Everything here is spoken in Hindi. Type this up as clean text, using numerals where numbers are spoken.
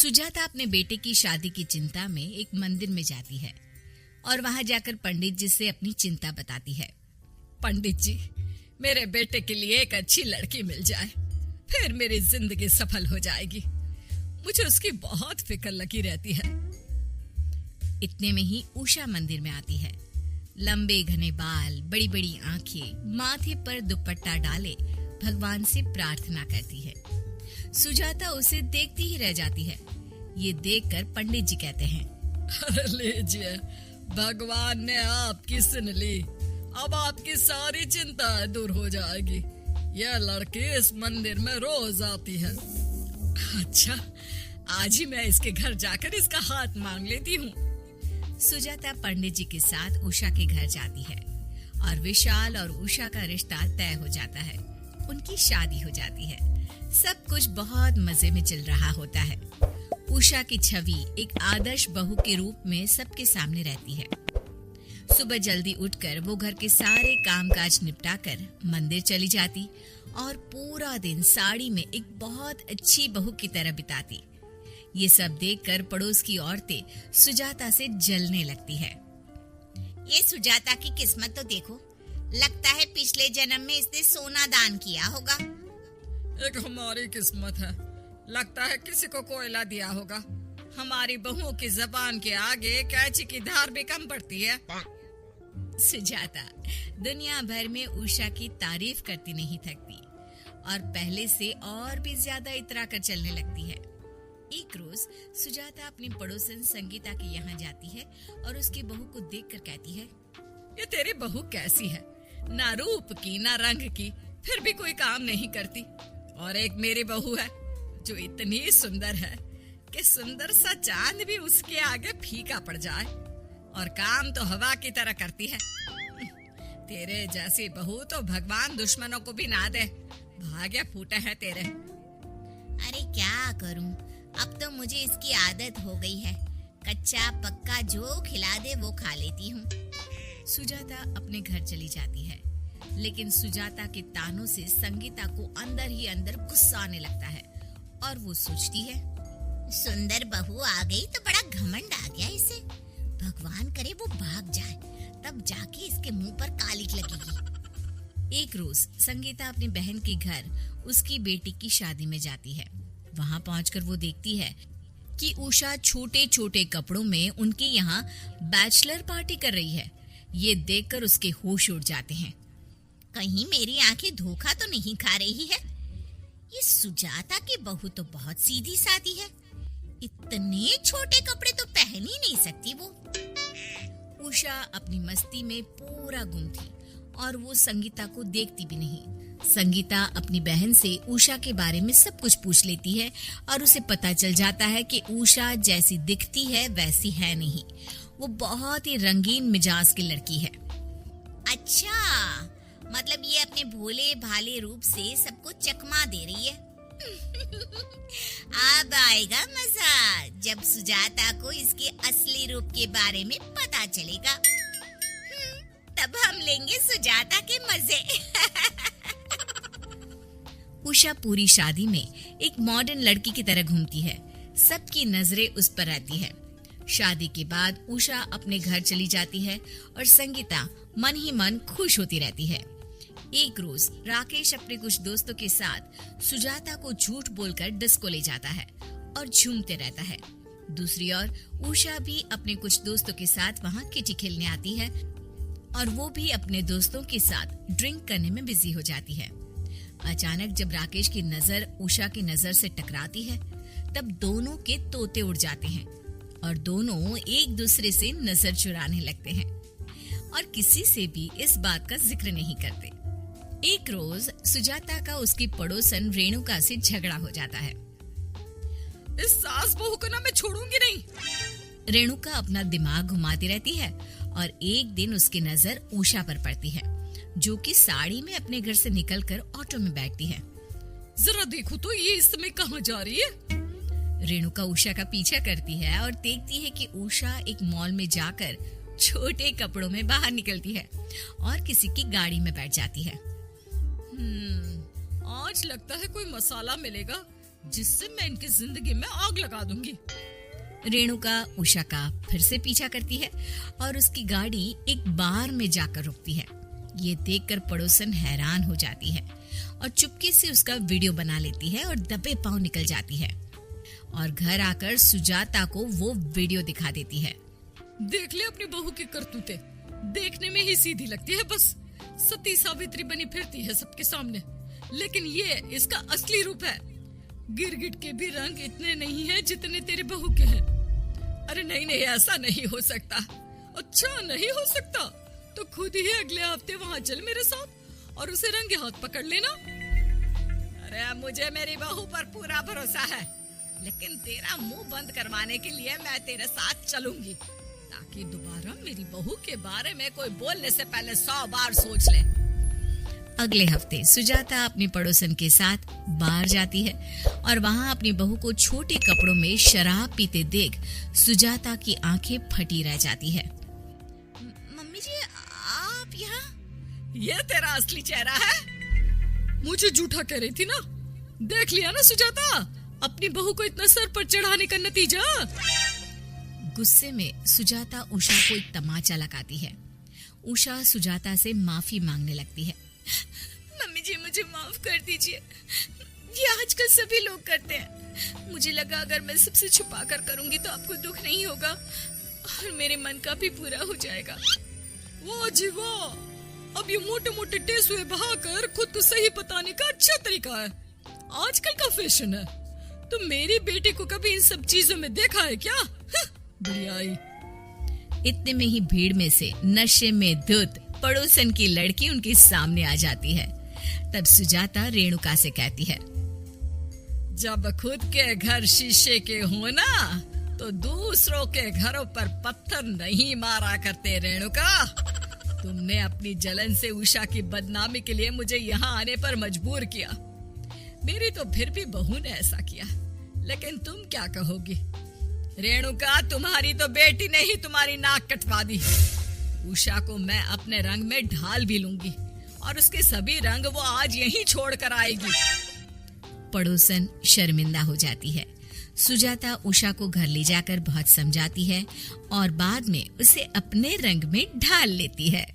सुजाता अपने बेटे की शादी की चिंता में एक मंदिर में जाती है और वहां जाकर पंडित जी से अपनी चिंता बताती है। पंडित जी, मेरे बेटे के लिए एक अच्छी लड़की मिल जाए, फिर मेरी जिंदगी सफल हो जाएगी। मुझे उसकी बहुत फिक्र लगी रहती है। इतने में ही उषा मंदिर में आती है। लंबे घने बाल, बड़ी बड़ी आंखें, माथे पर दुपट्टा डाले भगवान से प्रार्थना करती है। सुजाता उसे देखती ही रह जाती है। ये देखकर पंडित जी कहते हैं, अरे लीजिए, भगवान ने आपकी सुन ली। अब आपकी सारी चिंता दूर हो जाएगी। यह लड़की इस मंदिर में रोज आती है। अच्छा, आज ही मैं इसके घर जाकर इसका हाथ मांग लेती हूँ। सुजाता पंडित जी के साथ उषा के घर जाती है और विशाल और उषा का रिश्ता तय हो जाता है। उनकी शादी हो जाती है। सब कुछ बहुत मजे में चल रहा होता है। उषा की छवि एक आदर्श बहू के रूप में सबके सामने रहती है। सुबह जल्दी उठकर वो घर के सारे कामकाज निपटाकर मंदिर चली जाती और पूरा दिन साड़ी में एक बहुत अच्छी बहू की तरह बिताती। ये सब देखकर पड़ोस की औरतें सुजाता से जलने लगती है। ये सुजाता की किस्मत तो देखो, लगता है पिछले जन्म में इसने सोना दान किया होगा। एक हमारी किस्मत है, लगता है किसी को कोयला दिया होगा। हमारी बहुओं की जबान के आगे कैंची की धार भी कम पड़ती है। सुजाता दुनिया भर में उषा की तारीफ करती नहीं थकती और पहले से और भी ज्यादा इतरा कर चलने लगती है। एक रोज सुजाता अपनी पड़ोसन संगीता के यहाँ जाती है और उसकी बहू को देखकर कहती है, ये तेरी बहू कैसी है? ना रूप की ना रंग की, फिर भी कोई काम नहीं करती। और एक मेरी बहू है जो इतनी सुंदर है कि सुंदर सा चांद भी उसके आगे फीका पड़ जाए, और काम तो हवा की तरह करती है। तेरे जैसी बहू तो भगवान दुश्मनों को भी ना दे। भाग्य फूटे हैं तेरे। अरे क्या करूं, अब तो मुझे इसकी आदत हो गई है। कच्चा पक्का जो खिला दे वो खा लेती हूँ। सुजाता अपने घर चली जाती है, लेकिन सुजाता के तानों से संगीता को अंदर ही अंदर गुस्सा आने लगता है और वो सोचती है, सुंदर बहू आ गई तो बड़ा घमंड आ गया इसे। भगवान करे वो भाग जाए, तब जाके इसके मुंह पर कालिक लगेगी। एक रोज संगीता अपनी बहन के घर उसकी बेटी की शादी में जाती है। वहां पहुंचकर वो देखती है कि उषा छोटे छोटे कपड़ों में उनके यहाँ बैचलर पार्टी कर रही है। ये देखकर उसके होश उड़ जाते हैं। कहीं मेरी आंखें धोखा तो नहीं खा रही है? ये सुजाता की बहू तो बहुत सीधी सादी है। इतने छोटे कपड़े तो पहन ही नहीं सकती वो। उषा अपनी मस्ती में पूरा गुम थी और वो संगीता को देखती भी नहीं। संगीता अपनी बहन से उषा के बारे में सब कुछ पूछ लेती है और उसे पता चल जाता है कि उषा जैसी दिखती है वैसी है नहीं। वो बहुत ही रंगीन मिजाज की लड़की है। अच्छा, मतलब ये अपने भोले भाले रूप से सबको चकमा दे रही है। अब आएगा मजा जब सुजाता को इसके असली रूप के बारे में पता चलेगा। तब हम लेंगे सुजाता के मजे। उषा पूरी शादी में एक मॉडर्न लड़की की तरह घूमती है। सबकी नजरें उस पर रहती है। शादी के बाद उषा अपने घर चली जाती है और संगीता मन ही मन खुश होती रहती है। एक रोज राकेश अपने कुछ दोस्तों के साथ सुजाता को झूठ बोलकर डिस्को ले जाता है और झूमते रहता है। दूसरी ओर उषा भी अपने कुछ दोस्तों के साथ वहां किटी खेलने आती है और वो भी अपने दोस्तों के साथ ड्रिंक करने में बिजी हो जाती है। अचानक जब राकेश की नजर उषा की नजर से टकराती है, तब दोनों के तोते उड़ जाते हैं और दोनों एक दूसरे से नजर चुराने लगते हैं और किसी से भी इस बात का जिक्र नहीं करते। एक रोज सुजाता का उसकी पड़ोसन रेणुका से झगड़ा हो जाता है। इस सास बहू को ना मैं छोड़ूंगी नहीं। रेणुका अपना दिमाग घुमाती रहती है और एक दिन उसकी नजर उषा पर पड़ती है, जो कि साड़ी में अपने घर से निकलकर ऑटो में बैठती है। जरा देखो तो ये इस समय कहाँ जा रही है? रेणुका उषा का पीछा करती है और देखती है कि उषा एक मॉल में जाकर छोटे कपड़ों में बाहर निकलती है और किसी की गाड़ी में बैठ जाती है। आज लगता है कोई मसाला मिलेगा जिससे मैं इनकी जिंदगी में आग लगा दूंगी। रेणुका उषा का फिर से पीछा करती है और उसकी गाड़ी एक बार में जाकर रुकती है। ये देखकर पड़ोसन हैरान हो जाती है और चुपके से उसका वीडियो बना लेती है और दबे पांव निकल जाती है और घर आकर सुजाता को वो वीडियो दिखा देती है। देख ले अपनी बहू की करतूतें, देखने में ही सीधी लगती है, बस सती सावित्री बनी फिरती है सबके सामने, लेकिन ये इसका असली रूप है। गिरगिट के भी रंग इतने नहीं है जितने तेरे बहू के हैं। अरे नहीं नहीं, ऐसा नहीं हो सकता। अच्छा नहीं हो सकता तो खुद ही अगले हफ्ते वहाँ चल मेरे साथ और उसे रंगे हाथ पकड़ लेना। अरे मुझे मेरी बहू पर पूरा भरोसा है, लेकिन तेरा मुंह बंद करवाने के लिए मैं तेरे साथ चलूंगी, ताकि दोबारा मेरी बहू के बारे में कोई बोलने से पहले 100 बार सोच ले। अगले हफ्ते सुजाता अपनी पड़ोसन के साथ बाहर जाती है और वहाँ अपनी बहू को छोटे कपड़ों में शराब पीते देख सुजाता की आंखें फटी रह जाती है। मम्मी जी, आप यहाँ? ये तेरा असली चेहरा है? मुझे झूठा कह रही थी ना। देख लिया ना सुजाता, अपनी बहू को इतना सर पर चढ़ाने का नतीजा। गुस्से में सुजाता उषा को एक तमाचा लगाती है। उषा सुजाता से माफी मांगने लगती है। मम्मी जी, मुझे माफ कर दीजिए, ये आजकल सभी लोग करते हैं। मुझे लगा अगर मैं सबसे छुपा कर करूंगी तो आपको दुख नहीं होगा और मेरे मन का भी पूरा हो जाएगा। वाह जी वाह, अब ये मोटे मोटे टेसुए बहाकर खुद को सही बताने का अच्छा तरीका है, आजकल का फैशन है। तो मेरी बेटी को कभी इन सब चीजों में देखा है क्या? बढ़िया ही। इतने में ही भीड़ में से नशे में धुत पड़ोसन की लड़की उनके सामने आ जाती है। तब सुजाता रेणुका से कहती है, जब खुद के घर शीशे के हो ना, तो दूसरों के घरों पर पत्थर नहीं मारा करते रेणुका। तुमने अपनी जलन से उषा की बदनामी के लिए मुझे यहाँ आने पर मजबूर किया। मेरी तो फिर भी बहू ने ऐसा किया, लेकिन तुम क्या कहोगी? रेणुका, तुम्हारी तो बेटी ने ही तुम्हारी नाक कटवा दी। उषा को मैं अपने रंग में ढाल भी लूंगी और उसके सभी रंग वो आज यहीं छोड़ कर आएगी। पड़ोसन शर्मिंदा हो जाती है। सुजाता उषा को घर ले जाकर बहुत समझाती है और बाद में उसे अपने रंग में ढाल लेती है।